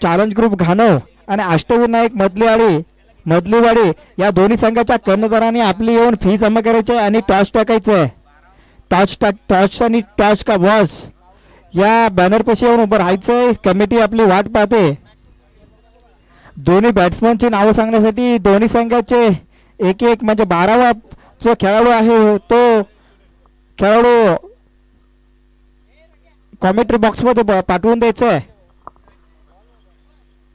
Challenge group घाणव आणि अष्टविनायक मधलीवाडी या दोन्ही संघाच्या कर्णधारांनी आपली येऊन फी जमा करायची आणि टॉस टाकायचं आहे. टॉस आणि टॉस का बॉस या बॅनर पाशी येऊन उभं राहायचंय. कमिटी आपली वाट पाहते. दोन्ही बॅट्समनची नावं सांगण्यासाठी दोन्ही संघाचे एक एक म्हणजे 12वा जो खेळाडू आहे तो खेळाडू कॉमेंट्री बॉक्स मध्ये पाठवून द्यायचं आहे.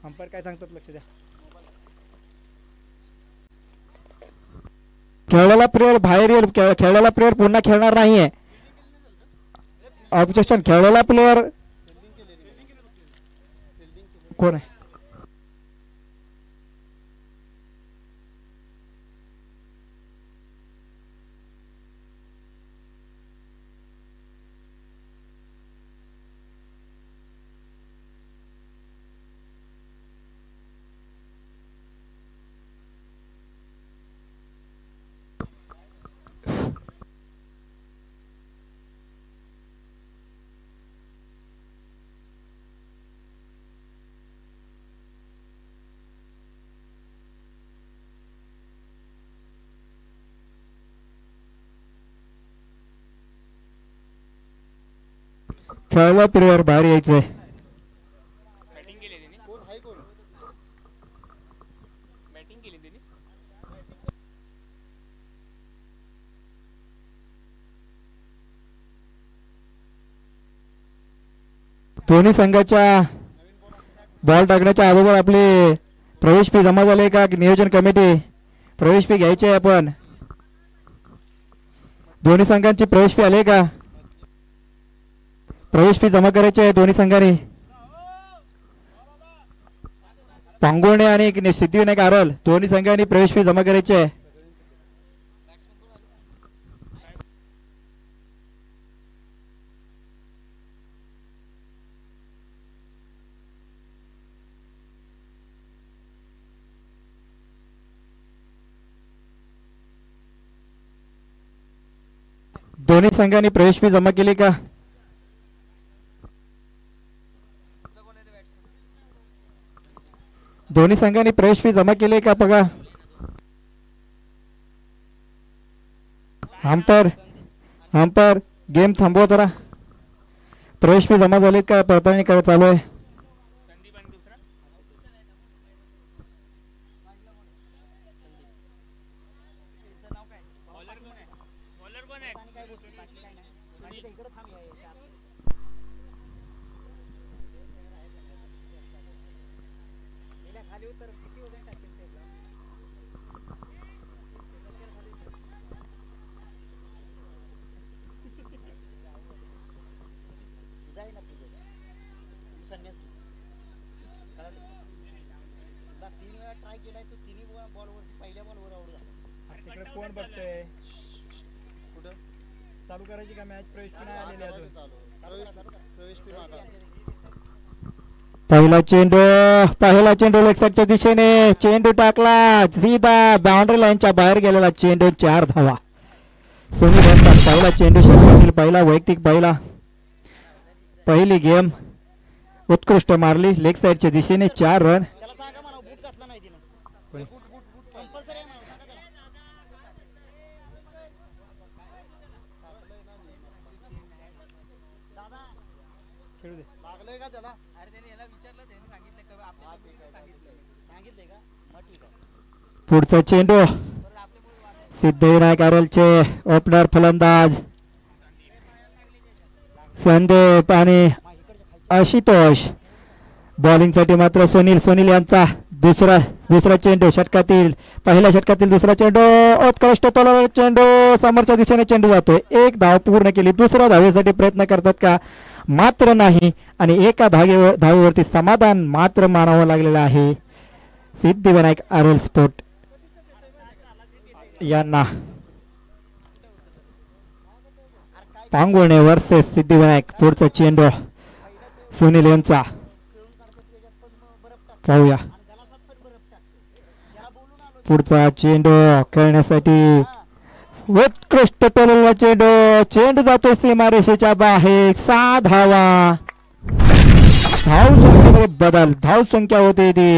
अंपायर काय सांगतात लक्ष द्या. खेळलेला प्लेयर बाहेर येईल. खेळलेला प्लेयर पुन्हा खेळणार नाहीये. ऑब्जेक्शन. खेळलेला प्लेयर कोण आहे. खेळला प्लेयर बाहेर यायचंय. दोन्ही संघाच्या बॉल टाकण्याच्या अगोदर आपले प्रवेश फी जमा झाले का. नियोजन कमिटी प्रवेश फी घ्यायची आहे. आपण दोन्ही संघांची प्रवेश फी आले का. प्रवेश फी जमा करायची आहे दोन्ही संघांनी. पांगुर्णे आणि सिद्धिविनायक आरल दोन्ही संघांनी प्रवेश फी जमा करायची आहे. दोन्ही संघांनी प्रवेश फी जमा केली का. दोन्ही संघांनी प्रवेश फी जमा केली का बघा. अंपायर गेम थांबवा जरा. प्रवेश फी जमा झाली का पडताळणी काय चालू आहे. कोण बघतंय कुठं चालू करायची का मॅच. प्रवेश फी नाही आलेली अजून. प्रवेश फी मागा. पहिला चेंडू लेग साईडच्या दिशेने चेंडू टाकला सीधा बाउंड्री लाईनच्या बाहेर गेलेला चेंडू. 4 धावा. सुनील यांचा पहिला चेंडू षटकातील पहिला वैयक्तिक पहिली गेम उत्कृष्ट मारली. लेग साईडच्या दिशेने 4 रन. पुढचा चेंडू सिद्धिविनायक आरलचे ओपनर फलंदाज संदीप आणि आशुतोष. बॉलिंग साठी मात्र सुनील यांचा दुसरा चेंडू पहिल्या षटकातील दुसरा चेंडू उत्कृष्ट तोलावर चेंडू समोरच्या दिशेने चेंडू जातोय. 1 धाव पूर्ण केली. दुसऱ्या धावेसाठी प्रयत्न करतात का मात्र नाही आणि एका धावेवरती समाधान मात्र मानावं लागलेलं आहे सिद्धिविनायक आरल स्पोर्ट यांना. पांगुर्णे वर्सेस सिद्धिविनायक. पुढचा चेंडू सुनील यांचा पाहूया. पुढचा चेंडू खेळण्यासाठी उत्कृष्ट टोलला चेंडू जातो सीमारेषेच्या बाहेर. 6 धावा. धाव संख्येमध्ये बदल. धाव संख्या होते ती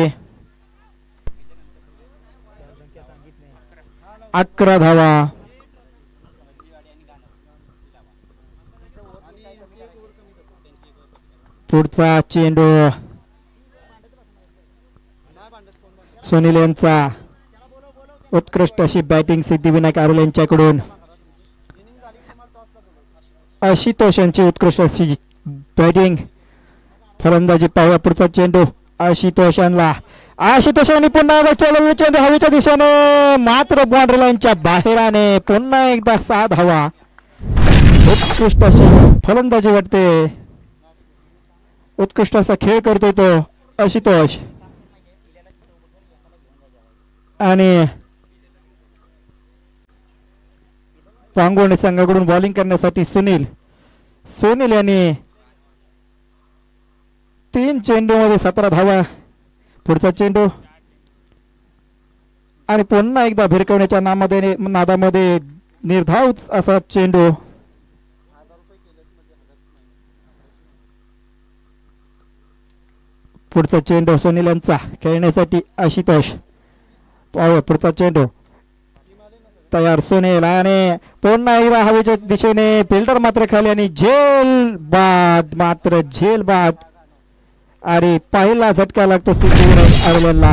11 धावा. पुढचा चेंडू सुनील यांचा. उत्कृष्ट अशी बॅटिंग सिद्धिविनायक आरोल यांच्याकडून. आशुतोष यांची उत्कृष्ट अशी बॅटिंग. फलंदाजी पाहूया. पुढचा चेंडू आशुतोष यांना. आशुतोषांनी पुन्हा चोलवलेला चेंडू हवेच्या दिशेने मात्र बाउंड्री लाईनच्या बाहेराने. पुन्हा एकदा 6 धावा. उत्कृष्ट अशी फलंदाजी वाटते. उत्कृष्ट असा खेळ करतोय तो आशुतोष. आणि पांगोणी संघाकडून बॉलिंग करण्यासाठी सुनील. सुनील यांनी 3 चेंडूमध्ये 17 धावा. पुढचा चेंडू आणि पुन्हा एकदा भिरकवण्याच्या नादामध्ये निर्धाव असा चेंडू. पुढचा चेंडू सुनील यांचा खेळण्यासाठी आशुतोष. पुढचा चेंडू तयार सुनील आणि पुन्हा एकदा हवेच्या दिशेने. फिल्डर मात्र खाली आणि झेल बाद. मात्र झेल बाद आणि पहिला झटका लागतो सिद्धिविनायक आरोलला.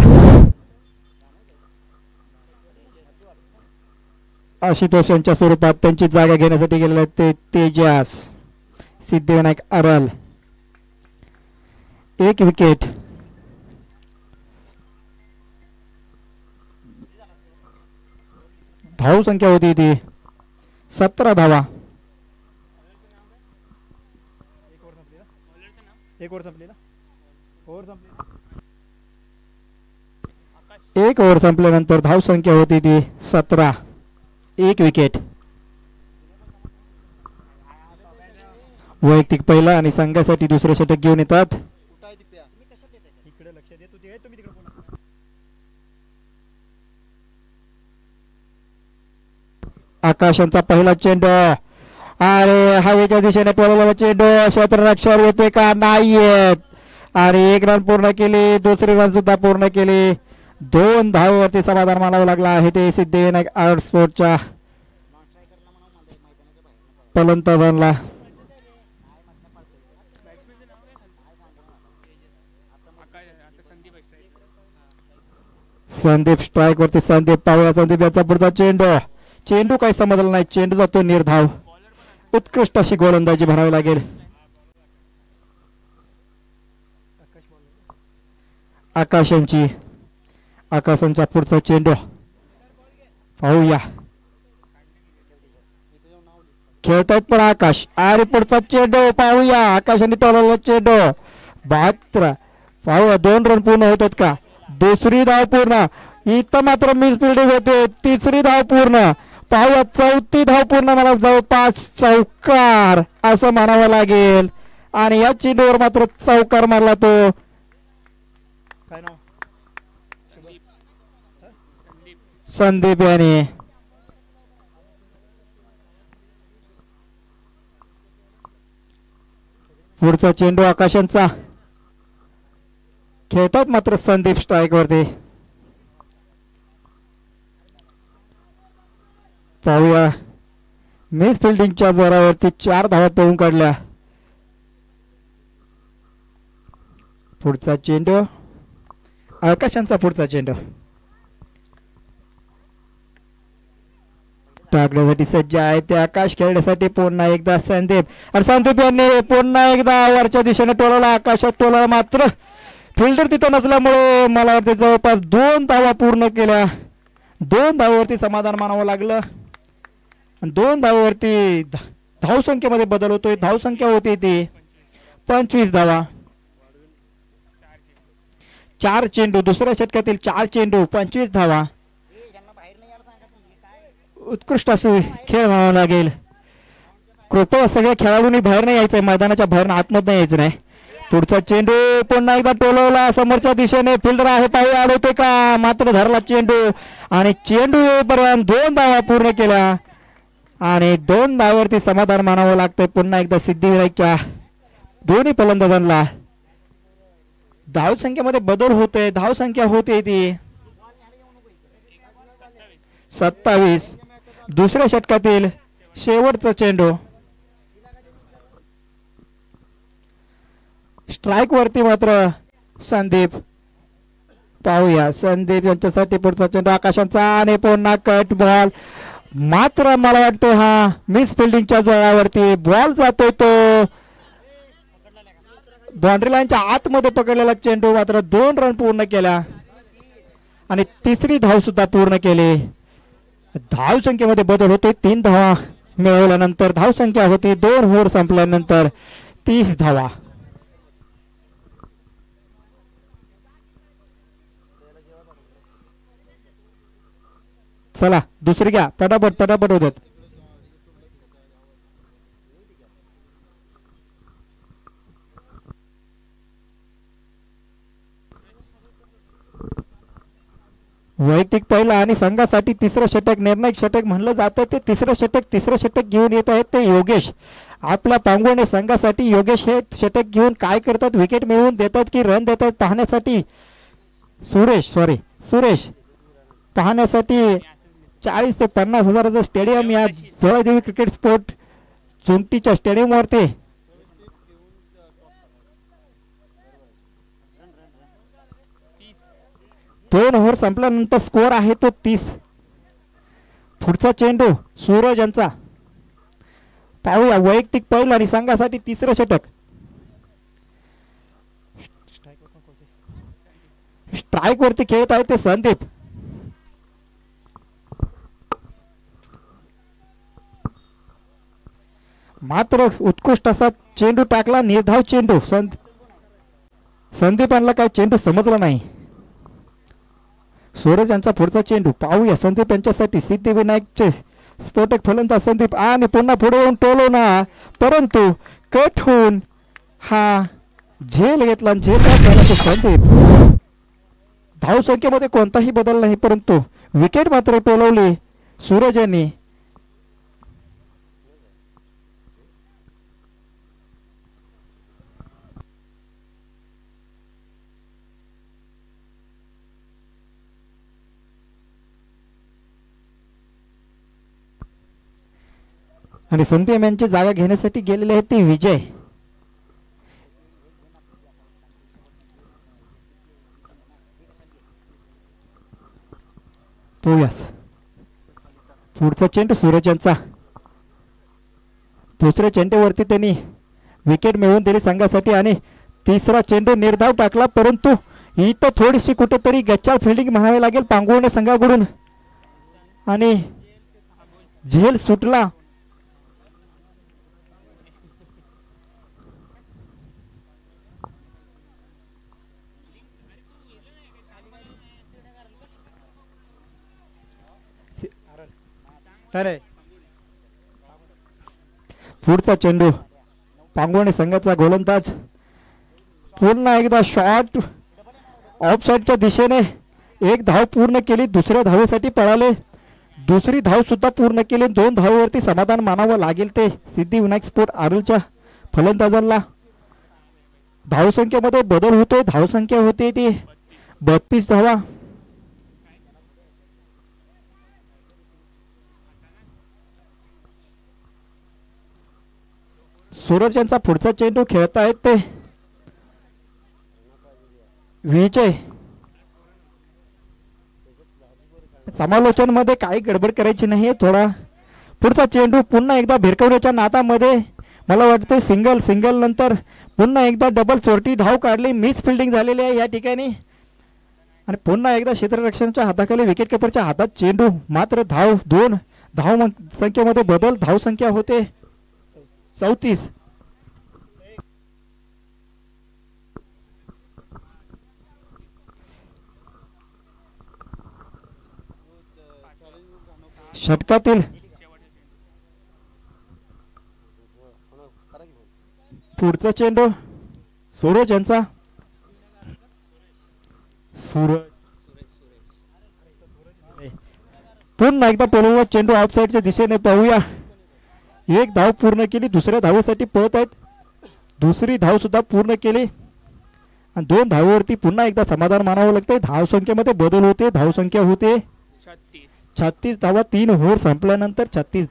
आशुतोष यांच्या स्वरूपात त्यांची जागा घेण्यासाठी गेलेले ते तेजस. सिद्धिविनायक आरोल 1 विकेट. धाव संख्या होती ती 17 धावा. एक ओव्हर संपल्यानंतर धाव संख्या होती ती 17. 1 विकेट. वैयक्तिक पहिला आणि संघासाठी दुसरे षटक घेऊन येतात. आकाशांचा पहिला चेंडू. अरे हवेच्या दिशेने पळवलेला चेंडू क्षेत्ररक्षक येते का? नाही येत. आणि 1 रन पूर्ण केली. दुसरी रन सुद्धा पूर्ण केली. 2 धावावरती समाधान मानावं लागला आहे ते सिद्धिविनायक आर्ट स्पोर्टच्या फलंदाजांना. संदीप स्ट्राईक वरती. संदीप पाहूया. संदीप याचा पुढचा चेंडू. चेंडू काही समजला नाही. चेंडू जातो निर्धाव. उत्कृष्ट अशी गोलंदाजी भरावी लागेल. आकाशांची. आकाशांचा पुढचा चेंडू पाहूया. खेळतायत पण आकाश. अरे पुढचा चेंडू पाहूया. आकाशाने टोलवला चेंडू. 72. पाहूया 2 रन पूर्ण होतात का? दुसरी धाव पूर्ण. इथं मात्र मिस फिल्डिंग होते. 3री धाव पूर्ण. पाहूया 4थी धाव पूर्ण. मला जवळपास चौकार असं म्हणावं लागेल. आणि या चेंडूवर मात्र चौकार मारला तो. काय नाव? संदीप याने. पुढचा चेंडू आकाशांचा. खेळतात मात्र संदीप स्ट्राईक वरती. पाहूया. मिस फिल्डिंगच्या जोरावरती 4 धावा पळून काढल्या. पुढचा चेंडू आकाशांचा. पुढचा चेंडू टाकण्यासाठी सज्ज आहे ते आकाश. खेळण्यासाठी पुन्हा एकदा संदीप. आणि संदीप यांनी पुन्हा एकदा वरच्या दिशेने टोलवला. आकाशात टोलवला मात्र फिल्डर तिथं नसल्यामुळे मला वाटते जवळपास 2 धावा पूर्ण केल्या. 2 धावावरती समाधान मानावं लागलं. 2 धावावरती धाव संख्येमध्ये बदल होतोय. धाव संख्या होती ती 25 धावा. 4 चेंडू. दुसऱ्या षटकातील 4 चेंडू 25 धावा. उत्कृष्ट असे खेळ म्हणावा लागेल. कृपया सगळ्या खेळाडूंनी बाहेर नाही यायचंय. मैदानाच्या बाहेर आतमध्ये नाही यायचं नाही. पुढचा चेंडू पुन्हा एकदा टोलवला समोरच्या दिशेने. फिल्डर आहे पाहू आलोते का? मात्र धरला चेंडू. आणि चेंडू येईपर्यंत 2 धावा पूर्ण केल्या. आणि 2 धावावरती समाधान मानावं लागतंय पुन्हा एकदा सिद्धिविनायकच्या दोन्ही फलंदाजांना. धावसंख्येमध्ये बदल होतोय, धावसंख्या होते ती 27. दुसऱ्या षटकातील शेवटचा चेंडू. स्ट्राइक वरती मात्र संदीप. पाहूया संदीप यांच्यासाठी पुढचा चेंडू आकाशांचा आणि पुन्हा कट बॉल. मात्र मला वाटतं हा मिस फिल्डिंगच्या जोरावरती बॉल जातोय, तो बाउंड्री लाईनच्या आतमध्ये पकडलेला चेंडू. मात्र 2 रन पूर्ण केल्या आणि तिसरी धाव सुद्धा पूर्ण केली. धावसंख्येमध्ये बदल होते. 3 धावा मिळवल्यानंतर धावसंख्या होती 2 ओव्हर संपल्यानंतर 30 धावा. चला दुसरी घ्या, पटापट पटापट होतात. वैयक्तिक पहिला आणि संघासाठी तिसरं षटक, निर्णायक षटक म्हणलं जातं. ते तिसरं षटक घेऊन येत आहेत ते योगेश. आपल्या पांगवणे संघासाठी योगेश हे षटक घेऊन काय करतात, विकेट मिळवून देतात की रन देतात पाहण्यासाठी सुरेश पाहण्यासाठी 40 ते 50 हजाराचं स्टेडियम या जळदेवी क्रिकेट स्पोर्ट चुंटीच्या स्टेडियमवरती. दोन ओव्हर संपल्यानंतर स्कोअर आहे तो 30. पुढचा चेंडू सूरज यांचा. पाहूया वैयक्तिक पहिला आणि संघासाठी तिसरं षटक. स्ट्राइक वरती खेळत आहे ते संदीप. मात्र उत्कृष्ट असा चेंडू टाकला, निर्धाव चेंडू. संदीपांना काय चेंडू समजला नाही. सूरज यांचा पुढचा चेंडू. पाहूया संदीप यांच्यासाठी सिद्धिविनायकचे स्फोटक फलंदाज संदीप आणि पुन्हा पुढे येऊन टोलवणार, परंतु कट होऊन हा झेल घेतला. संदीप धावसंख्येमध्ये कोणताही बदल नाही, परंतु विकेट मात्र टोलवली सूरज यांनी. आणि संदीप यांची जागा घेण्यासाठी गेलेले आहेत ते विजय. पुढचा चेंडू सूरज यांचा. दुसऱ्या चेंडूवरती त्यांनी विकेट मिळवून दिली संघासाठी आणि तिसरा चेंडू निर्धाव टाकला, परंतु इथं थोडीशी कुठेतरी गच्चाळ फिल्डिंग म्हणावी लागेल पांगवणे संघाकडून आणि झेल सुटला. पुढचा चेंडू पांगवणे संघाचा गोलंदाज पुन्हा एकदा शॉट ऑफसाइडच्या दिशेने. एक धाव पूर्ण केली, दुसऱ्या धावेसाठी पळाले, दुसरी धाव सुद्धा पूर्ण केली. 2 धावेवरती समाधान मानावं लागेल ते सिद्धिविनायक स्पोर्ट आरुलच्या फलंदाजांना. धावसंख्येमध्ये बदल होतोय, धावसंख्या होते ती 32 धावा. सूरज यांचा पुढचा चेंडू खेळत आहेत ते विजय. समालोचन मध्ये काही गडबड करायची नाही थोडा. पुढचा चेंडू पुन्हा एकदा भिरकवण्याच्या नादामध्ये मला वाटतं सिंगल नंतर पुन्हा एकदा डबल चोरटी धाव काढली. मिस फिल्डिंग झालेली आहे या ठिकाणी आणि पुन्हा एकदा क्षेत्ररक्षणाच्या हाताखाली विकेट किपरच्या हातात चेंडू. मात्र धाव 2 धाव संख्येमध्ये बदल, धाव संख्या होते 34. षटकातील पुढचा चेंडू सूरज यांचा. पुन्हा एकदा पळवला चेंडू ऑफसाइडच्या दिशेने. पाहूया, एक धाव पूर्ण केली, दुसऱ्या धावेसाठी पळत आहेत, दुसरी धाव सुद्धा पूर्ण केली आणि 2 धावेवरती पुन्हा एकदा समाधान मानावं लागतंय. धावसंख्येमध्ये बदल होते. धावसंख्या होते 36 धावा 3 ओव्हर संपल्यानंतर 36.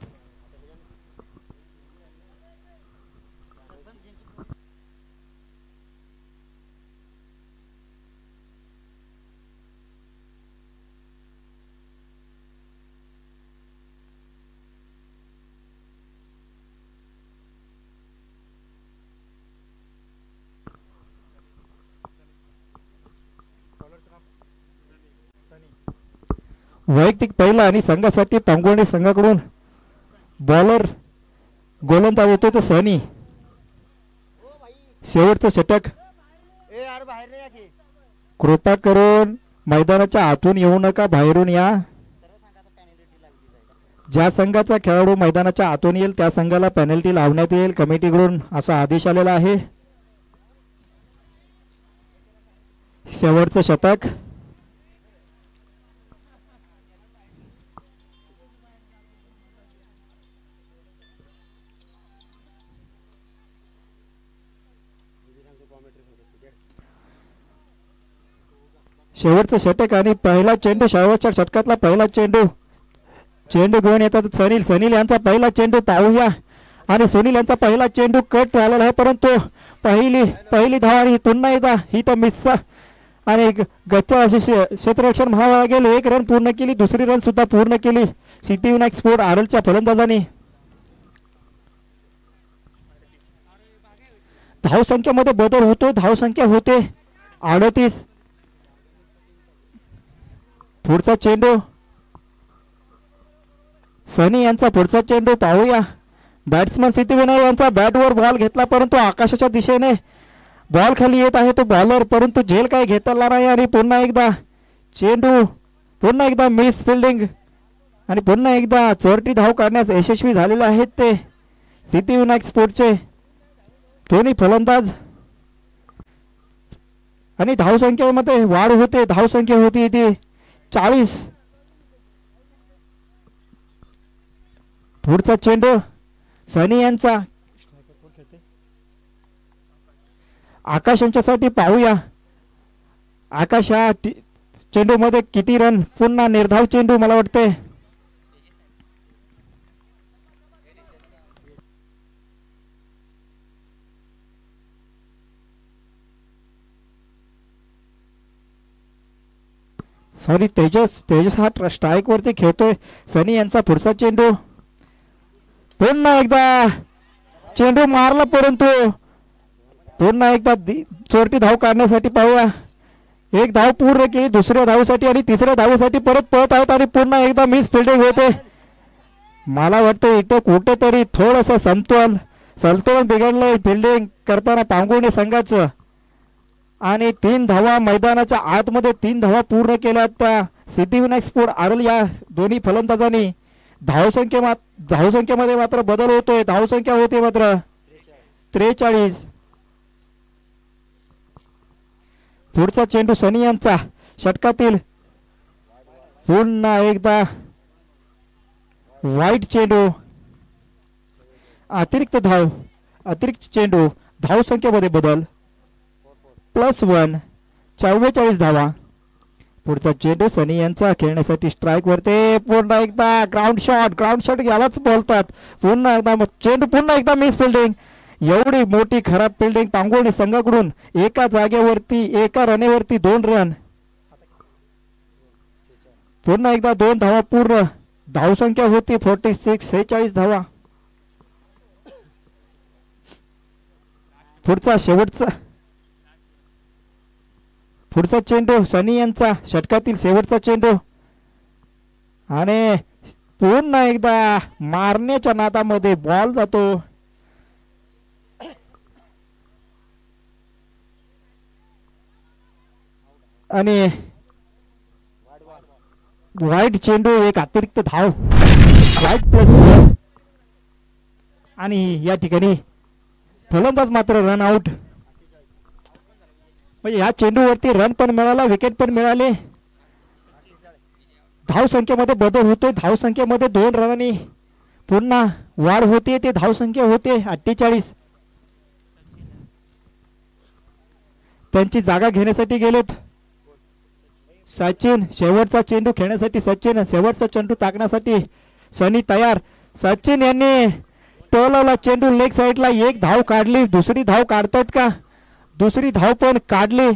वैयक्तिक पहिला आणि संघासाठी पांगोणी संघाकडून बॉलर गोलंदाज येतो तो सनी. शेवटचं षटक. कृपा करून मैदानाच्या आतून येऊ नका, बाहेरून या. ज्या संघाचा खेळाडू मैदानाच्या आतून येईल त्या संघाला पेनल्टी लावण्यात येईल. कमिटीकडून असा आदेश आलेला आहे. शेवटचं षटक. शेवटचं षटक आणि पहिला चेंडू. शेवटच्या षटकातला पहिला चेंडू घेऊन येतात सनील यांचा पहिला चेंडू पाहूया. आणि सुनील यांचा पहिला चेंडू कट झालेला आहे, परंतु पहिली धाव आणि पुन्हा एकदा ही तर मिस आणि गच्चा अशी क्षेत्ररक्षण म्हणावं लागेल. 1 रन पूर्ण केली, दुसरी रन सुद्धा पूर्ण केली सिद्धिविनायक स्पोर्ट आरलच्या फलंदाजांनी. धावसंख्येमध्ये बदल होतो. धावसंख्या होते 38. पुढचा चेंडू सनी यांचा पुढचा चेंडू पाहूया. बॅट्समन सिद्धिविनायक यांचा बॅटवर बॉल घेतला, परंतु आकाशाच्या दिशेने बॉल खाली येत आहे तो बॉलर, परंतु झेल काही घेतला नाही. आणि पुन्हा एकदा चेंडू, पुन्हा एकदा मिस फिल्डिंग आणि पुन्हा एकदा चोरटी धाव काढण्यात यशस्वी झालेले आहेत ते सिद्धिविनायक स्पोर्टचे दोन्ही फलंदाज. आणि धावसंख्येमध्ये वाढ होते. धावसंख्या होती ती 40. पुढचा चेंडू सनी यांचा. आकाश यांच्यासाठी पाहूया. आकाश या चेंडू मध्ये किती रन. पुन्हा निर्धाव चेंडू मला वाटते. सॉरी तेजस हा स्ट्राईक वरती खेळतोय. सनी यांचा पुढचा चेंडू. पुन्हा एकदा चेंडू मारला, परंतु पुन्हा एकदा चोरटी धाव काढण्यासाठी पाहूया. 1 धाव पूर्ण केली दुसऱ्या धावेसाठी आणि तिसऱ्या धावेसाठी परत पळत आहेत आणि पुन्हा एकदा मिस फिल्डिंग होते. मला वाटतं इथं कुठेतरी थोडंसं संतुलन बिघडलंय फिल्डिंग करताना पांगोणी संघाचं. आणि 3 धावा मैदानाच्या आतमध्ये 3 धावा पूर्ण केल्या त्या सिद्धिविनायक स्पोर्ट आरल या दोन्ही फलंदाजांनी. धावसंख्येमध्ये मात्र बदल होतोय. धावसंख्या होते मात्र 43. पुढचा चेंडू सनी यांचा षटकातील. पुन्हा एकदा वाईट चेंडू. अतिरिक्त चेंडू. धावसंख्येमध्ये बदल +1 44 धावा. पुढचा चेंडू सनी यांचा खेळण्यासाठी स्ट्राईक वरती. पुन्हा एकदा ग्राउंड शॉट यालाच बोलतात. पुन्हा एकदा चेंडू, पुन्हा एकदा मिस फिल्डिंग. एवढी मोठी खराब फिल्डिंग पांगोणी संघाकडून. एका जागेवरती एका रनेवरती 2 रन. पुन्हा एकदा 2 धावा पूर्ण. धावसंख्या होती 46 46 धावा. पुढचा चेंडू सनी यांचा षटकातील शेवटचा चेंडू. आणि पुन्हा एकदा मारण्याच्या नादामध्ये बॉल जातो. आणि वाईट चेंडू. 1 अतिरिक्त धाव. वाईट +1. आणि या ठिकाणी फलंदाज मात्र रन आउट. म्हणजे या चेंडूवरती रन पण मिळाला, विकेट पण मिळाले. धावसंख्येमध्ये बदल होतोय. धावसंख्येमध्ये 2 रनांनी पुन्हा वाढ होते. ते धावसंख्या होते 48. त्यांची जागा घेण्यासाठी गेलेत. सचिन शेवटचा चेंडू खेळण्यासाठी, सचिन शेवटचा चेंडू टाकण्यासाठी. सनी तयार. सचिन यांनी टोलवला चेंडू लेग साईडला. एक धाव काढली. दुसरी धाव काढतायत का? दुसरी धाव पण काढली.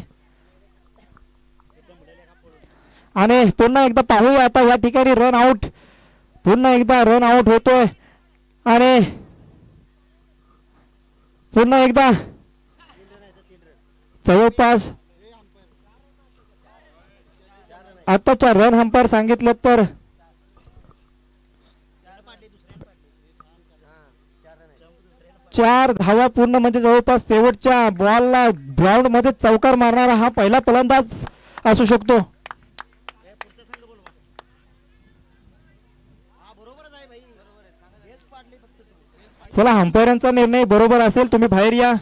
आणि पुन्हा एकदा पाहूया आता या ठिकाणी रन आउट. पुन्हा एकदा रन आउट होतोय आणि पुन्हा एकदा जवळपास आताच्या रन अंपायर सांगितलं तर 4 धावा पूर्ण, म्हणजे जवळपास शेवटच्या बॉलला ग्राउंड मध्ये चौकार मारणारा हा पहिला फलंदाज असू शकतो. चला, अंपायरांचा निर्णय बरोबर असेल, तुम्ही बाहेर या.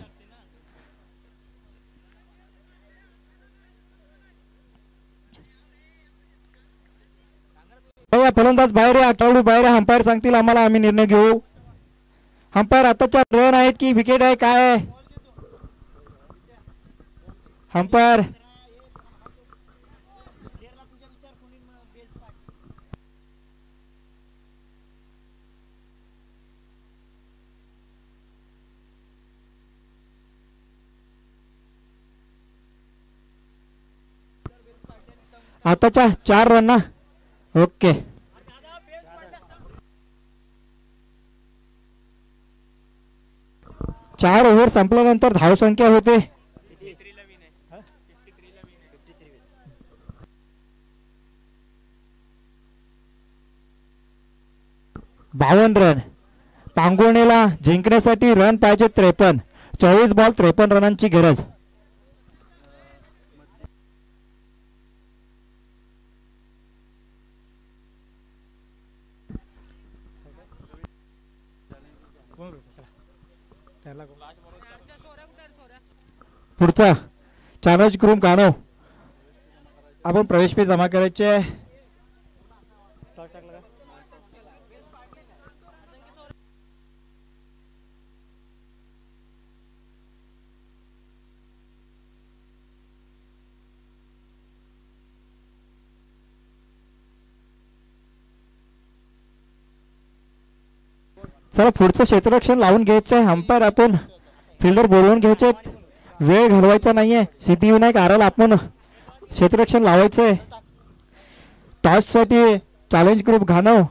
फलंदाज बाहेर या, खेळाडू बाहेर या. अंपायर सांगतील आम्हाला, आम्ही निर्णय घेऊ. अंपायर आताच्या रन आहेत की विकेट आहे, काय आहे अंपायर? आताच्या 4 रन ना. ओके, 4 ओव्हर संपल्यानंतर धावसंख्या होते 52 रन. पांगोणीला जिंकण्यासाठी रन पाहिजे 53. 24 बॉल 53 रनांची गरज. पुढचा चार्ज ग्रुप गाणव. आपण प्रवेश फी जमा करायचे. चला, पुढचं क्षेत्ररक्षण लावून घ्यायचं आहे. अंपायर आपण फिल्डर बोलवून घ्यायचे. वेळ घालवायचा नाहीये. सिद्धिविनायक आरल आपण क्षेत्ररक्षण लावायचंय. टॉस साठी चॅलेंज ग्रुप घाणव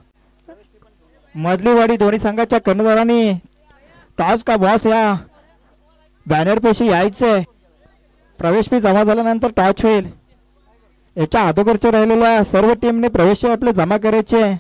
मधलीवाडी दोन्ही संघाच्या कर्णधारांनी टॉस का बॉस या बॅनर पेशी यायचंय. प्रवेश फी जमा झाल्यानंतर टॉस होईल. याच्या अगोदरच्या राहिलेल्या सर्व टीमने प्रवेश फी आपले जमा करायचे.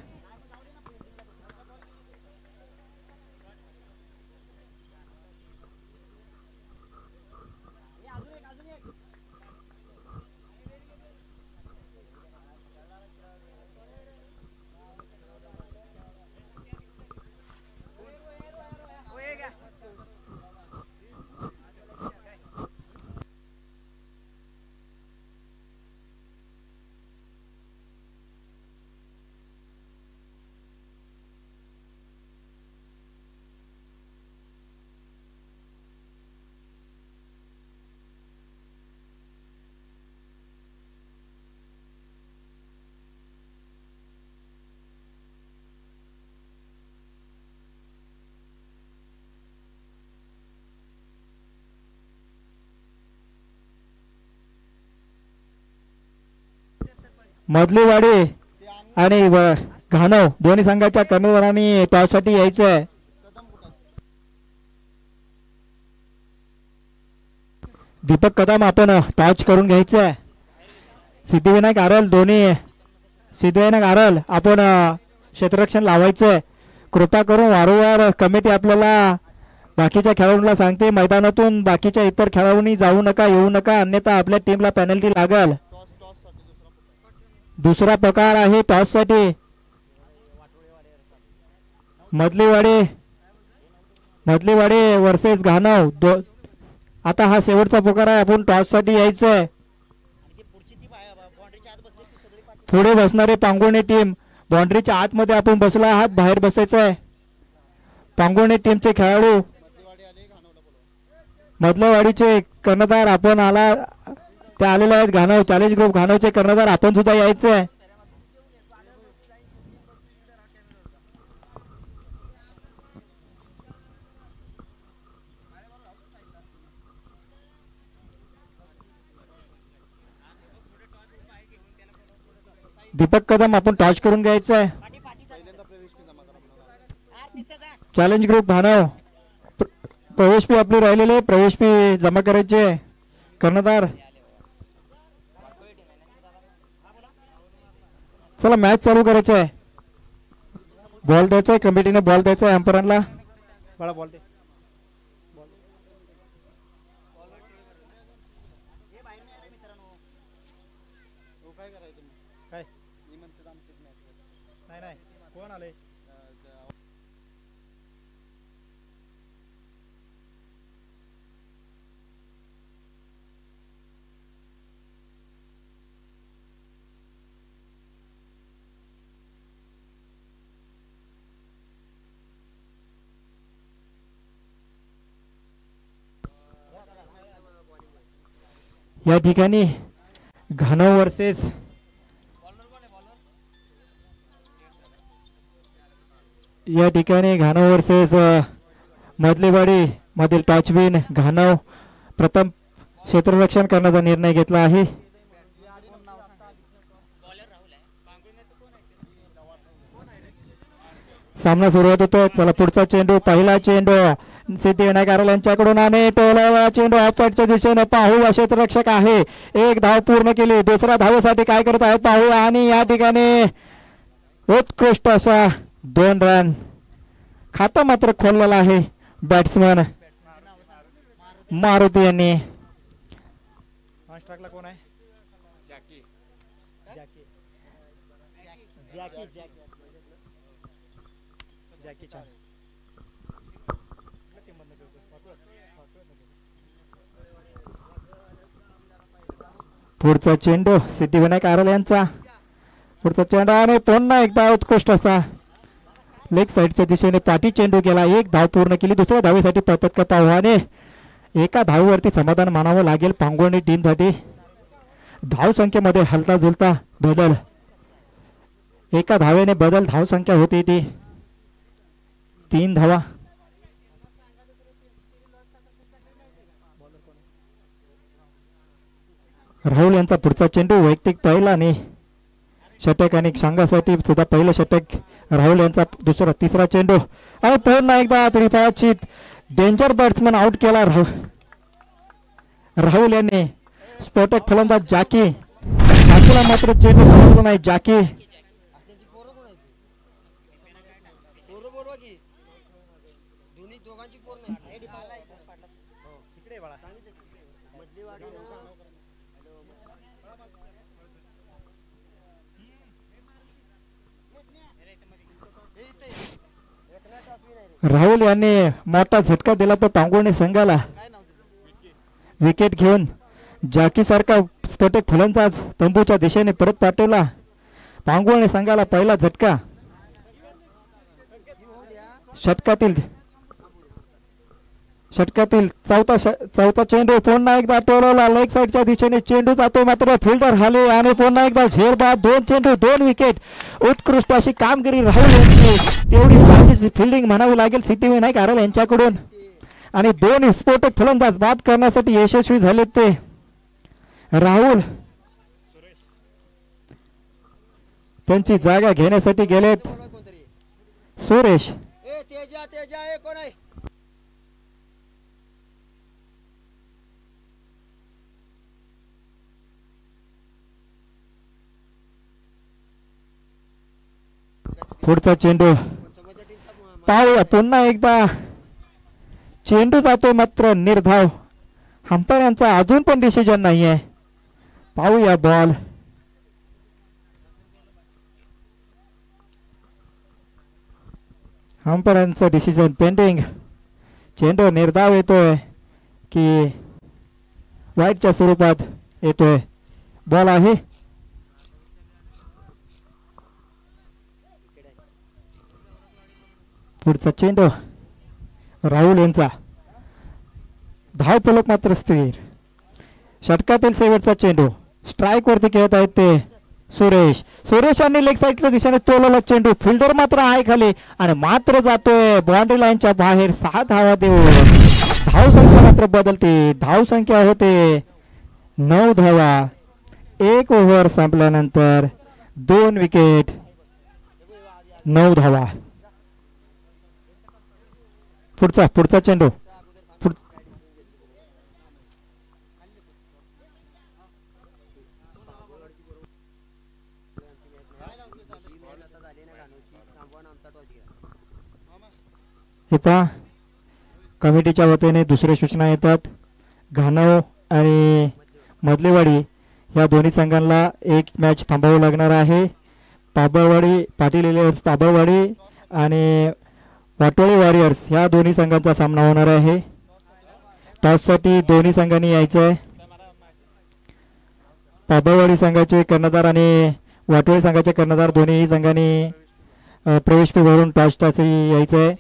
मधलीवाडी आणि घाणव दोन्ही संघाच्या कर्णधारांनी टॉस साठी यायचंय. दीपक कदम आपण टॉच करून घ्यायचंय. सिद्धिविनायक आरल सिद्धिविनायक आरल आपण क्षेत्ररक्षण लावायचंय. कृपा करून वारंवार कमिटी आपल्याला बाकीच्या खेळाडूंना सांगते, मैदानातून बाकीच्या इतर खेळाडूंनी जाऊ नका, येऊ नका, अन्यथा आपल्या टीमला पेनल्टी लागल. दुसरा प्रकार आहे टॉस साठी. मधलीवाडी वर्सेस घाणव. आता हा शेवटचा प्रकार आहे. आपण टॉस साठी यायचंय. पुढे बसणारे पांगोणी टीम बाउंड्रीच्या आतमध्ये आपण बसला आहात, बाहेर बसायचंय. पांगोणी टीमचे खेळाडू मधलेवाडीचे कर्णधार आपण आला ते आलेले आहेत घाणव चॅलेंज ग्रुप घाणवचे कर्णधार आपण सुद्धा यायचं आहे. दीपक कदम आपण टॉच करून घ्यायचं आहे. चॅलेंज ग्रुप घाणव प्रवेश फी आपली राहिलेले प्रवेश फी जमा करायचे. कर्णधार चला मॅच चालू करायचं आहे. बॉल द्यायचा आहे कमिटीने बॉल द्यायचा आहे अंपायरला. बळा बॉल दे. काय नाही नाही कोण आले या ठिकाणी घाणव वर्सेस या ठिकाणी घाणव वर्सेस मधलीवाडी मधील टॉचविन घाणव प्रथम क्षेत्ररक्षण करण्याचा निर्णय घेतला आहे. सामना सुरुवात होतो. चला पुढचा चेंडू पहिला चेंडू सिद्धिविनायक आरोल यांच्याकडून आणि टोला चेंडू ऑफसाईडच्या दिशेने पाहूया क्षेत्ररक्षक आहे. एक धाव पूर्ण केली. दुसऱ्या धावेसाठी काय करत आहेत पाहूया आणि या ठिकाणी उत्कृष्ट असा 2 रन खाता मात्र खोललेला आहे बॅट्समन मारुती यांनी. कोण आहे पुढचा चेंडू सिद्धिविनायक आरोल यांचा. पुढचा चेंडू आणि पुन्हा एकदा उत्कृष्ट असा लेग साईडच्या दिशेने पाठी चेंडू केला. एक धाव पूर्ण केली. दुसऱ्या धावेसाठी पळतात का पाहू आणि एका धावेवरती समाधान मानावं लागेल पांगोळणी टीमसाठी. धाव संख्येमध्ये हलता जुलता बदल एका धावेने बदल धाव संख्या होती ती 3 धावा. राहुल यांचा पुढचा चेंडू वैयक्तिक पहिला आणि षटक आणि संघासाठी सुद्धा पहिलं षटक राहुल यांचा. दुसरा तिसरा चेंडू आणि पुन्हा एकदा त्रिफळाची डेंजर बॅट्समन आउट केला राहुल यांनी. स्फोटक फलंदाज जाकीला मात्र चेंडू समजला नाही. जाकी राहुल यांनी मोठा झटका दिला तो पांगोळणी संघाला. विकेट घेऊन जाकी सारखा स्फोटक फलंदाज तंबूच्या दिशेने परत पाठवला. पांगोळणी संघाला पहिला झटका. षटकातील चौथा चेंडू पुन्हा एकदा टोलवला. लेग साईडच्या दिशेने चेंडू जातो मात्र फिल्डर हाले आणि पुन्हा एकदा झेल बाद. 2 चेंडू 2 विकेट. उत्कृष्ट अशी कामगिरी राहुल यांची. तेवढी साधीची फिल्डिंग म्हणावी लागेल सिद्धिविनायक आरोल यांच्याकडून आणि 2 स्फोटक फलंदाज बाद करण्यासाठी यशस्वी झाले ते राहुल. त्यांची जागा घेण्यासाठी गेलेत सुरेश. पुढचा चेंडू पाहूया. पुन्हा एकदा चेंडू जातो मात्र निर्धाव. अंपायर यांचा अजून पण डिसिजन नाहीये. पाहूया बॉल. अंपायर यांचा डिसिजन पेंडिंग. चेंडू निर्धाव येतोय की वाईटच्या स्वरूपात येतोय. बॉल आहे. पुढचा चेंडू राहुल यांचा. धाव फलक मात्र स्थिर. षटकातील शेवटचा चेंडू स्ट्राईक वरती खेळत आहेत ते सुरेश. सुरेशांनी लेग साईडच्या दिशेने तोलवला चेंडू. फिल्डर मात्र आहे खाली आणि मात्र जातोय बाउंड्री लाईनच्या बाहेर. 6 धावा देऊन धाव संख्या मात्र बदलते. धाव संख्या होते 9 धावा. 1 ओव्हर संपल्यानंतर 2 विकेट 9 धावा. पुढचा चेंडू हे पहा कमिटीच्या वतीने दुसऱ्या सूचना येतात. घाणव आणि मधलेवाडी या दोन्ही संघांना एक मॅच थांबावं लागणार आहे. पाबळवाडी पाटील पाबळवाडी आणि वाटोळी वॉरियर्स या दोन्ही संघांचा सामना होणार आहे. टॉससाठी दोन्ही संघांनी यायचं आहे. पाबळवाडी संघाचे कर्णधार आणि वाटोळी संघाचे कर्णधार दोन्ही संघांनी प्रवेश फी भरून टॉससाठी यायचं आहे.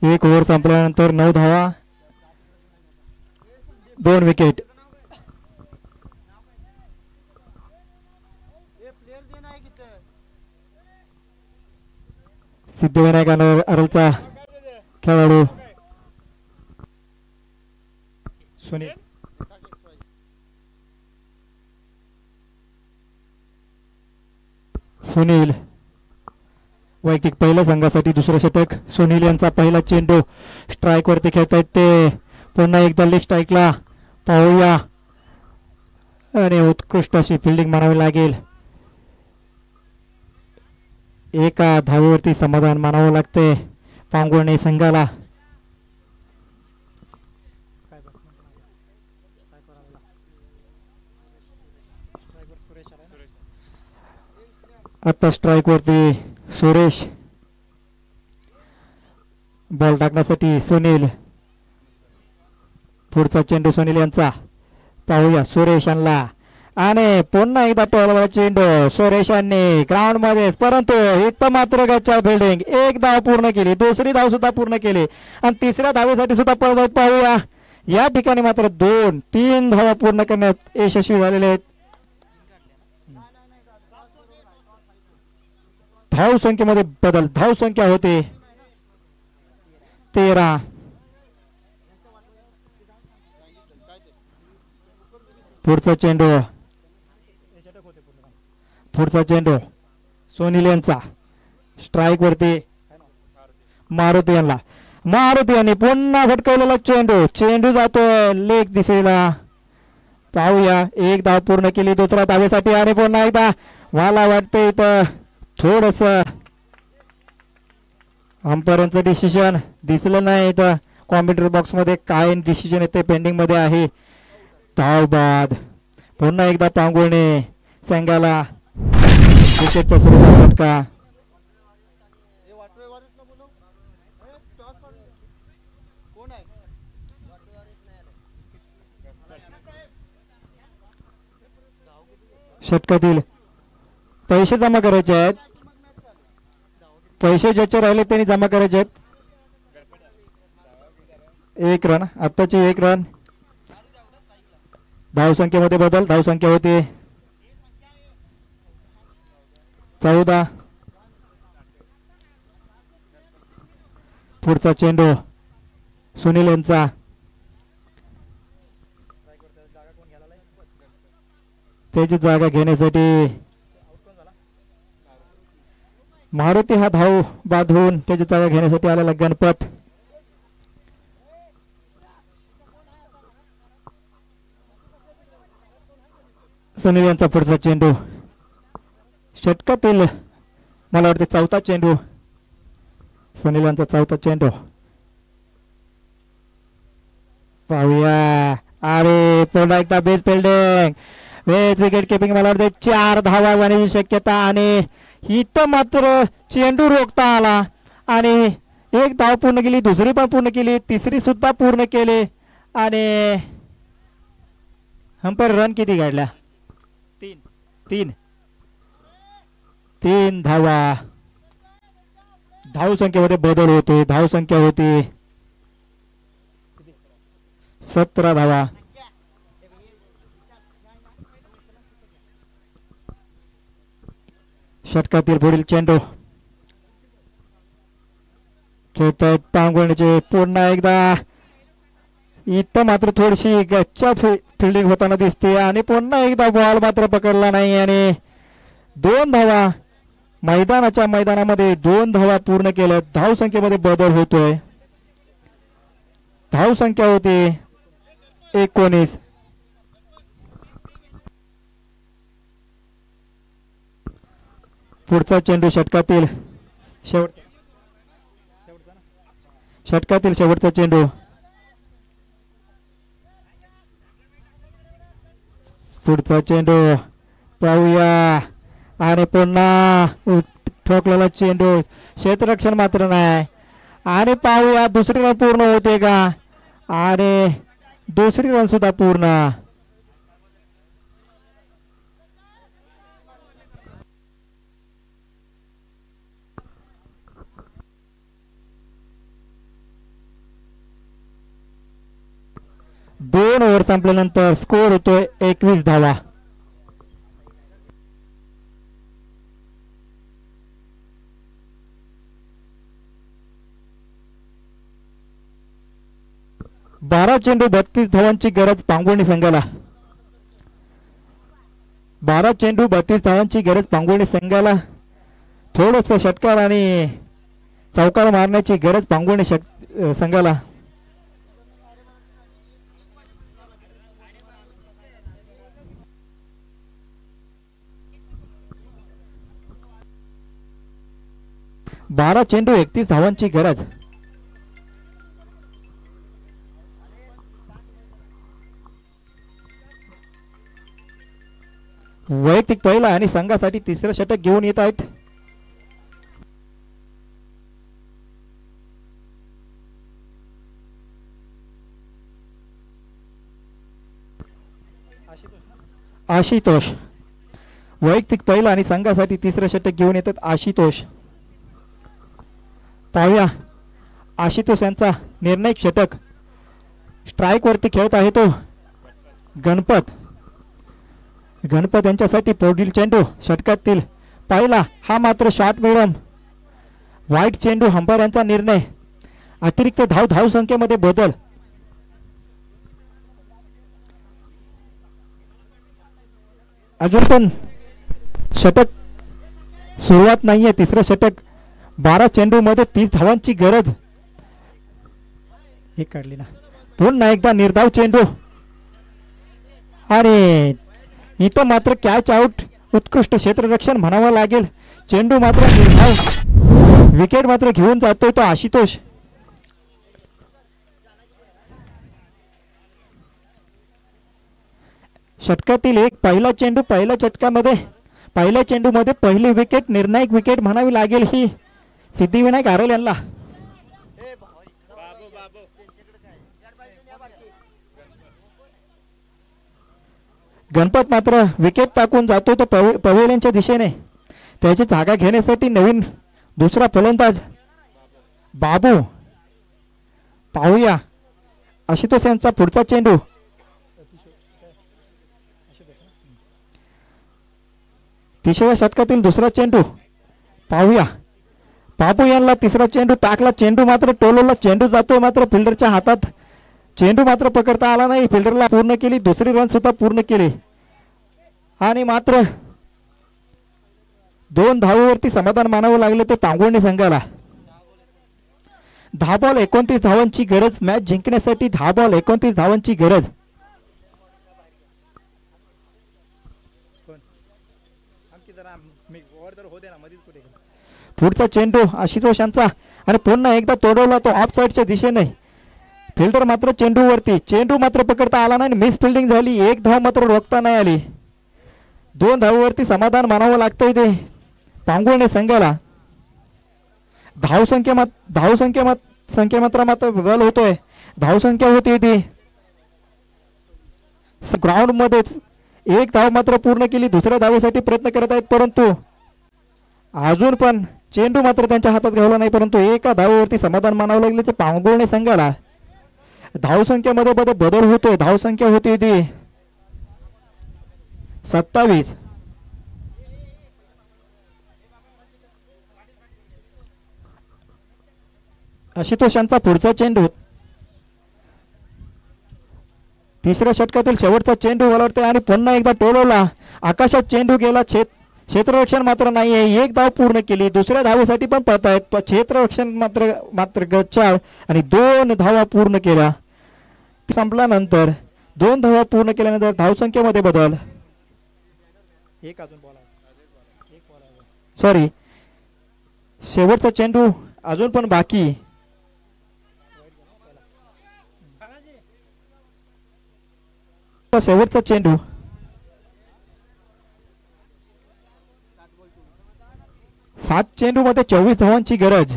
1 ओव्हर संपल्यानंतर 9 धावा 2 विकेट. सिद्धिविनायक अरलचा खेळाडू सुनील वैयक्तिक पहिल्या संघासाठी दुसरं षटक. सुनील यांचा पहिला चेंडू स्ट्राईक वरती खेळतायत ते. पुन्हा एकदा लेग स्ट्राईकला पाहूया आणि उत्कृष्ट अशी फिल्डिंग मानावी लागेल. एका धावेवरती समाधान मानावं लागते पांगुळणे संघाला. आता स्ट्राईक वरती सुरेश. बॉल टाकण्यासाठी सुनील. पुढचा चेंडू सुनील यांचा पाहूया. सुरेश आणला आणि पुन्हा एकदा टोलला चेंडू सुरेशांनी ग्राउंड मध्ये. परंतु इथं मात्र गच्चा फिल्डिंग. 1 धाव पूर्ण केली. दुसरी धाव सुद्धा पूर्ण केली आणि तिसऱ्या धावेसाठी सुद्धा पळत पाहूया. या ठिकाणी मात्र 2-3 धावा पूर्ण करण्यात यशस्वी झालेले आहेत. धाव संख्येमध्ये बदल. धाव संख्या होते 13. पुढचा चेंडू सुनील यांचा स्ट्राईक वरती मारुती यांना. मारुती यांनी पुन्हा फटकवलेला चेंडू जातो लेग दिशेला. पाहूया 1 धाव पूर्ण केली दुसऱ्या धावेसाठी आणि पुन्हा एकदा मला वाटतं इथं थोडस अंपायरांचं डिसिजन दिसलं नाही. इथं कॉम्प्युटर बॉक्स मध्ये काय डिसिजन येते पेंडिंग मध्ये आहे. धाव बाद. पुन्हा एकदा पांगुळणे संघाला विकेटच्या स्वरूपात फटका. षटकातील पैसे जमा करायचे आहेत. पैसे ज्याचे राहिले त्यांनी जमा करायचे आहेत. 1 रन आत्ताची 1 रन. धाव संख्येमध्ये बदल. धाव संख्या होती 14. पुढचा चेंडू सुनील यांचा. त्याची जागा घेण्यासाठी मारुती हा धाव बाद होऊन त्याची जागा घेण्यासाठी आलेला गणपत. सुनील यांचा पुढचा चेंडू षटकातील मला वाटते 4था चेंडू. सुनील यांचा 4था चेंडू पाहूया. अरे पुन्हा एकदा base fielding. Base wicket keeping. मला वाटते 4 धावा जाण्याची शक्यता आणि इथं मात्र चेंडू रोखता आला आणि 1 धाव पूर्ण केली. दुसरी पण पूर्ण केली. तिसरी सुद्धा पूर्ण केली आणि अंपायर रन किती काढल्या? 3 धावा. धाव संख्येमध्ये बदल होते. धाव संख्या होती 17 धावा. षटकातील पुढील चेंडू खेळतायत पांगुळणीचे. पुन्हा एकदा इथं मात्र थोडीशी गच्चा फिल्डिंग होताना दिसते आणि पुन्हा एकदा बॉल मात्र पकडला नाही आणि 2 धावा मैदानामध्ये 2 धावा पूर्ण केल्या. धावसंख्येमध्ये बदल होतोय. धावसंख्या होती 19. पुढचा चेंडू षटकातील शेवटचा चेंडू. पुढचा चेंडू पाहूया आणि पुन्हा ठोकलेला चेंडू. क्षेत्ररक्षण मात्र नाही आणि पाहूया दुसरी रन पूर्ण होते का आणि दुसरी रन सुद्धा पूर्ण. दोन ओव्हर संपल्यानंतर स्कोर होतोय 21 धावा. बारा चेंडू 32 धावांची गरज पांगुळणी संघाला. 12 चेंडू 32 धावांची गरज पांगुळणी संघाला. थोडस षटकार आणि चौकार मारण्याची गरज पांगुळणी संघाला. बारा चेंडू 31 धावांची गरज. वैयक्तिक पहिला आणि संघासाठी तिसरं षटक घेऊन येत आहेत. आशुतोष वैयक्तिक पहिला आणि संघासाठी तिसरं षटक घेऊन येतात. आशुतोष पाहूया आशुतोष यांचा निर्णायक षटक. स्ट्राइक वरती खेळत आहे तो गणपत यांच्यासाठी पुढील चेंडू षटकातील पहिला. हा मात्र शॉर्ट मिडम वाईट चेंडू. अंपायर यांचा निर्णय. अतिरिक्त धावसंख्येमध्ये बदल. अजून पण षटक सुरुवात नाहीये. तिसरं षटक 12 चेंडू मध्ये 30 धावांची गरज. एक काढली ना. पुन्हा एकदा निर्धाव चेंडू आणि इथं मात्र कॅच आउट. उत्कृष्ट क्षेत्ररक्षण म्हणावं लागेल. चेंडू मात्र निर्धाव. विकेट मात्र घेऊन जातोय तो आशुतोष. षटकातील एक पहिला चेंडू. पहिल्या चेंडू मध्ये पहिली विकेट. निर्णायक विकेट म्हणावी लागेल ही सिद्धिविनायक आरोल यांना. गणपत मात्र विकेट टाकून जातो तो पवेलियनच्या दिशेने. त्याची जागा घेण्यासाठी नवीन दुसरा फलंदाज बाबू. पाहूया आशुतोष यांचा पुढचा चेंडू. तिसऱ्या षटकातील दुसरा चेंडू. पाहूया बाबू यांना तिसरा चेंडू टाकला. चेंडू मात्र टोलवला. चेंडू जातोय मात्र फिल्डरच्या हातात. चेंडू मात्र पकडता आला नाही. फिल्डरला पूर्ण केली. दुसरी रन सुद्धा पूर्ण केली आणि मात्र 2 धावांवरती समाधान मानावं लागलं ते पांगुळणी संघाला. 10 बॉल 29 धावांची गरज. मॅच जिंकण्यासाठी 10 बॉल 29 धावांची गरज. पुढचा चेंडू आशुतोष यांचा आणि पुन्हा एकदा तोडवला तो ऑफ साइडच्या दिशेने. फिल्डर मात्र चेंडूवरती. चेंडू मात्र पकडता आला नाही. मिस फिल्डिंग झाली. 1 धाव मात्र रोखता नाही आली. 2 धावांवरती समाधान मानावं लागतंय ते पांगुळणी संघाला. धावसंख्या मात्र बदल होतोय. धावसंख्या होती ती ग्राउंड मध्येच. 1 धाव मात्र पूर्ण केली. दुसऱ्या धावेसाठी प्रयत्न करत आहेत परंतु अजून पण चेंडू मात्र त्यांच्या हातात घावला नाही. परंतु एका धावेवरती समाधान मानावं लागले ते पांगुळणी संघाला. धावसंख्येमध्ये बदल होतोय. धावसंख्या होती ती 27. आशुतोष यांचा पुढचा चेंडू. तिसऱ्या षटकातील शेवटचा चेंडू मला वाटतं आणि पुन्हा एकदा टोलवला. आकाशात चेंडू गेला. क्षेत्ररक्षण मात्र नाही आहे. एक धाव पूर्ण केली. दुसऱ्या धावेसाठी पण पळतायत. क्षेत्ररक्षण मात्र मात्र गच्चाळ आणि 2 धावा पूर्ण केल्या. संपल्यानंतर 2 धावा पूर्ण केल्यानंतर धावसंख्येमध्ये बदल. एक अजून बॉल सॉरी शेवटचा चेंडू अजून पण बाकी. शेवटचा चेंडू. 7 चेंडू मध्ये 24 धावांची गरज.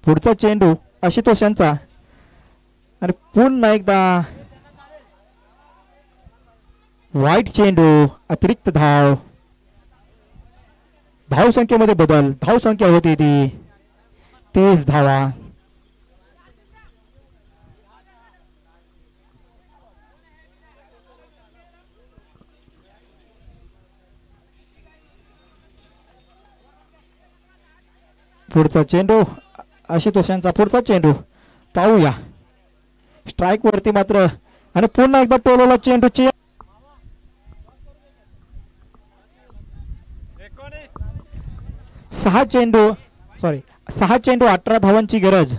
पुढचा चेंडू आशुतोष यांचा आणि पुन्हा एकदा वाईट चेंडू. अतिरिक्त धाव. धावसंख्येमध्ये बदल. धावसंख्या होती ती 30 धावा. पुढचा चेंडू आशुतोष यांचा. पुढचा चेंडू पाहूया. स्ट्राइक वरती मात्र आणि पुन्हा एकदा टोलवला चेंडू. 6 चेंडू 18 धावांची गरज.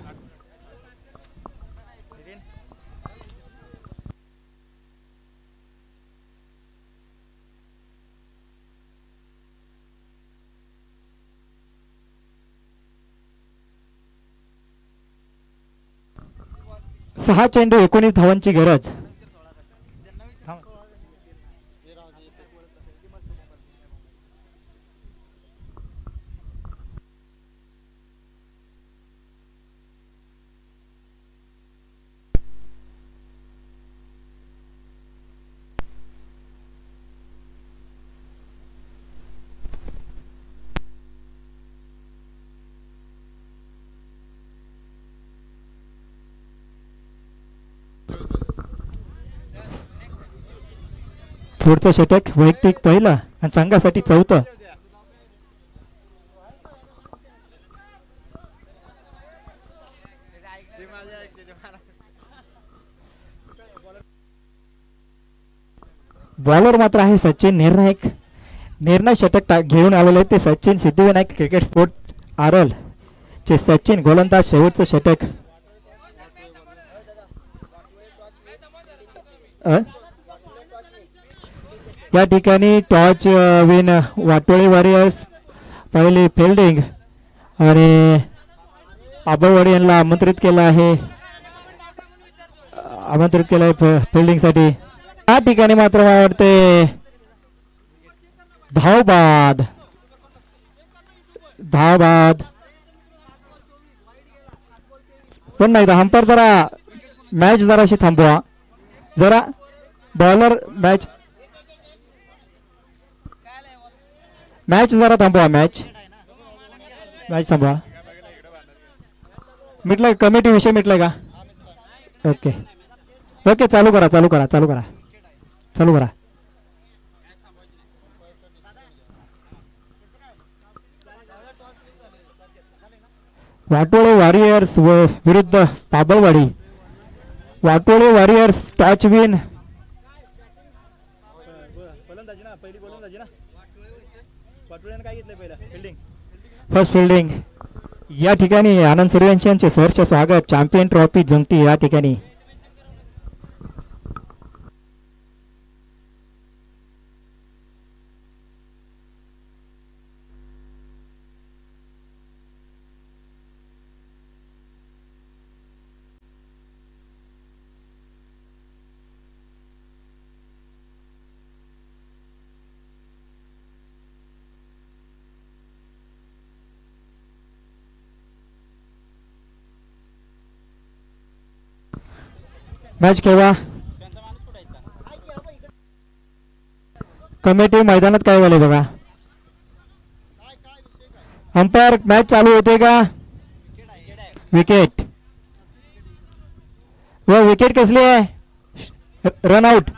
सहा चेंडू 19 धावांची गरज. पुढचं षटक वैयक्तिक पहिला आणि संघासाठी 4थं. बॉलर मात्र आहे सचिन निर्णायक. निर्णय षटक घेऊन आलेले ते Sachin Siddhivinayak cricket sport Aurel चे सचिन गोलंदाज. शेवटचं षटक. या ठिकाणी टॉच विन वाटोळे वॉरियर्स. पहिली फिल्डिंग आणि आबळवाडी यांना आमंत्रित केलं आहे फिल्डिंग साठी. या ठिकाणी मात्र मला वाटते धावबाद. पण नाही अंपायर जरा मॅच जराशी थांबवा. जरा बॉलर मॅच जरा थांबवा. मॅच थांबवा. मिटलं कमिटी विषय मिटलाय का? ओके ओके चालू करा. वाटोळे वॉरियर्स विरुद्ध पाबळवाडी. वाटोळे वॉरियर्स टॉच विन. First fielding. या ठिकाणी आनंद सूर्यवंशी यांचे सहर्ष स्वागत. चॅम्पियन ट्रॉफी जिंकती या ठिकाणी. मॅच केव्हा? कमिटी मैदानात काय झाले बघा. अंपायर मॅच चालू होते का? विकेट विकेट कसली आहे? रनआउट.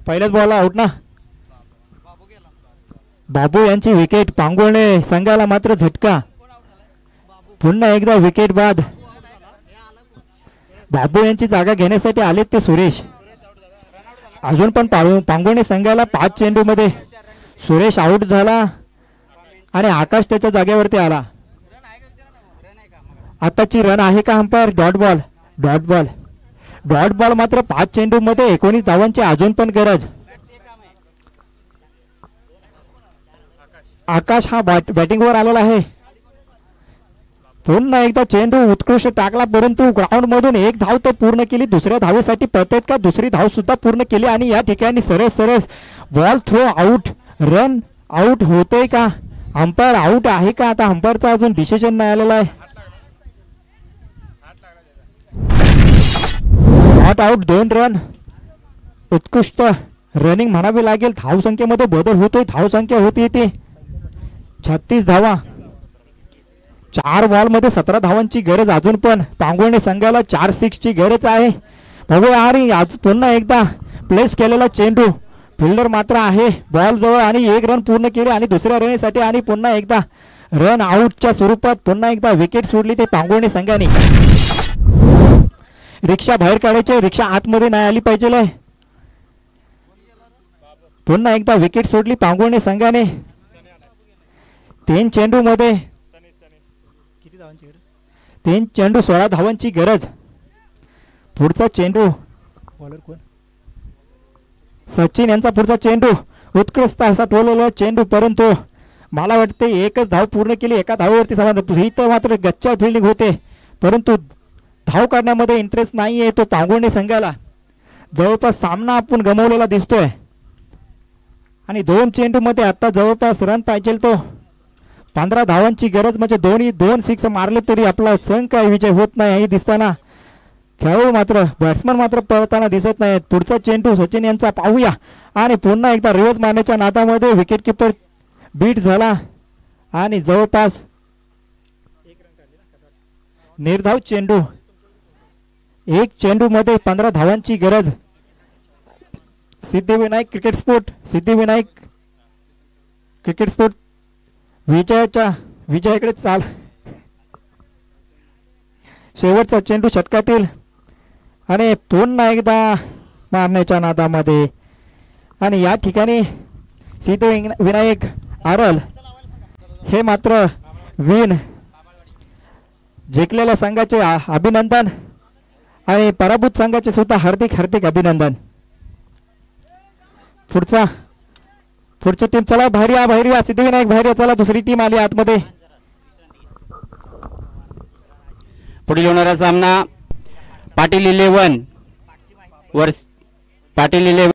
पहिल्याच बॉलला आउट ना. बाबू यांची विकेट. पांगुळणे संघाला मात्र झटका. पुन्हा एकदा विकेट बाद. बाबू यांची जागा घेण्यासाठी आलेत ते सुरेश. अजून पण पांगुळणे संघाला 5 चेंडू मध्ये सुरेश आउट झाला आणि आकाश त्याच्या जागेवरती आला. आताची रन आहे का umpire? Dot ball. Dot ball. Dot ball मात्र 5 चेंडू मध्ये 19 धावांची अजून पण गरज. आकाश हा बॅटिंगवर आलेला आहे. पुन्हा एकदा चेंडू उत्कृष्ट टाकला परंतु ग्राउंड मधून 1 धाव तर पूर्ण केली. दुसऱ्या धावेसाठी पळतायत का? दुसरी धाव सुद्धा पूर्ण केली आणि या ठिकाणी सरळ सरळ ball throw out. Run out होतोय का? अंपायर आउट आहे का? आता अंपायरचा अजून डिसिजन नाही आलेला आहे. Not out. 2 रन. उत्कृष्ट रनिंग म्हणावी लागेल. धावसंख्येमध्ये बदल होतोय. धावसंख्या होती ती 36 धावा. 4 बॉल मध्ये 17 धावांची गरज. अजून पण पांगुळणे संघाला 4 6ची गरज आहे. बघूया. आणि आज पुन्हा एकदा प्लेस केलेला चेंडू. फिल्डर मात्र आहे बॉल जवळ आणि 1 रन पूर्ण केले आणि दुसऱ्या रनसाठी आणि पुन्हा एकदा रन आउटच्या स्वरूपात पुन्हा एकदा विकेट सोडली ते पांगुळणे संघाने. रिक्षा बाहेर काढायचे. रिक्षा आतमध्ये नाही आली पाहिजे. पुन्हा एकदा विकेट सोडली पांगुळणे संघाने. 3 चेंडू मध्ये 3 चेंडू 16 धावांची गरज. पुढचा चेंडू बॉलर कोण? सचिन यांचा पुढचा चेंडू. उत्कृष्ट असा टोललेला चेंडू परंतु मला वाटते 1च धाव पूर्ण केली. एका धावेवरती समाधान. इथं मात्र गच्चा फिल्डिंग होते परंतु धाव काढण्यामध्ये इंटरेस्ट नाहीये तो पांगुळणे संघाला. जवळपास सामना आपण गमावलेला दिसतोय आणि 2 चेंडू मध्ये आता जवळपास रन पाहिजे तो 15 धावांची गरज. म्हणजे 2 6 मारले तरी आपला संघ काय विजय होत नाही हे दिसताना. खेळाडू मात्र बॅट्समन मात्र पळताना दिसत नाहीत. पुढचा चेंडू सचिन यांचा पाहूया आणि पुन्हा एकदा रिवर्स मारण्याच्या नादामध्ये विकेट किपर बीट झाला आणि जवळपास निर्धाव चेंडू. 1 चेंडू मध्ये 15 धावांची गरज. सिद्धिविनायक क्रिकेट स्पोर्ट विजयाकडे चाल. शेवटचा चेंडू षटकातील आणि पुन्हा एकदा मारण्याच्या नादामध्ये आणि या ठिकाणी सिद्धिविनायक आरल हे मात्र विन. जिंकलेल्या संघाचे अभिनंदन आणि पराभूत संघाचे सुद्धा हार्दिक हार्दिक अभिनंदन. पुढची टीम चला बाहेर या. सिद्धिविनायक बाहेर या. चला दुसरी टीम आली आतमध्ये. पुढील होणारा सामना पाटील 11 वर्स. पाटील 11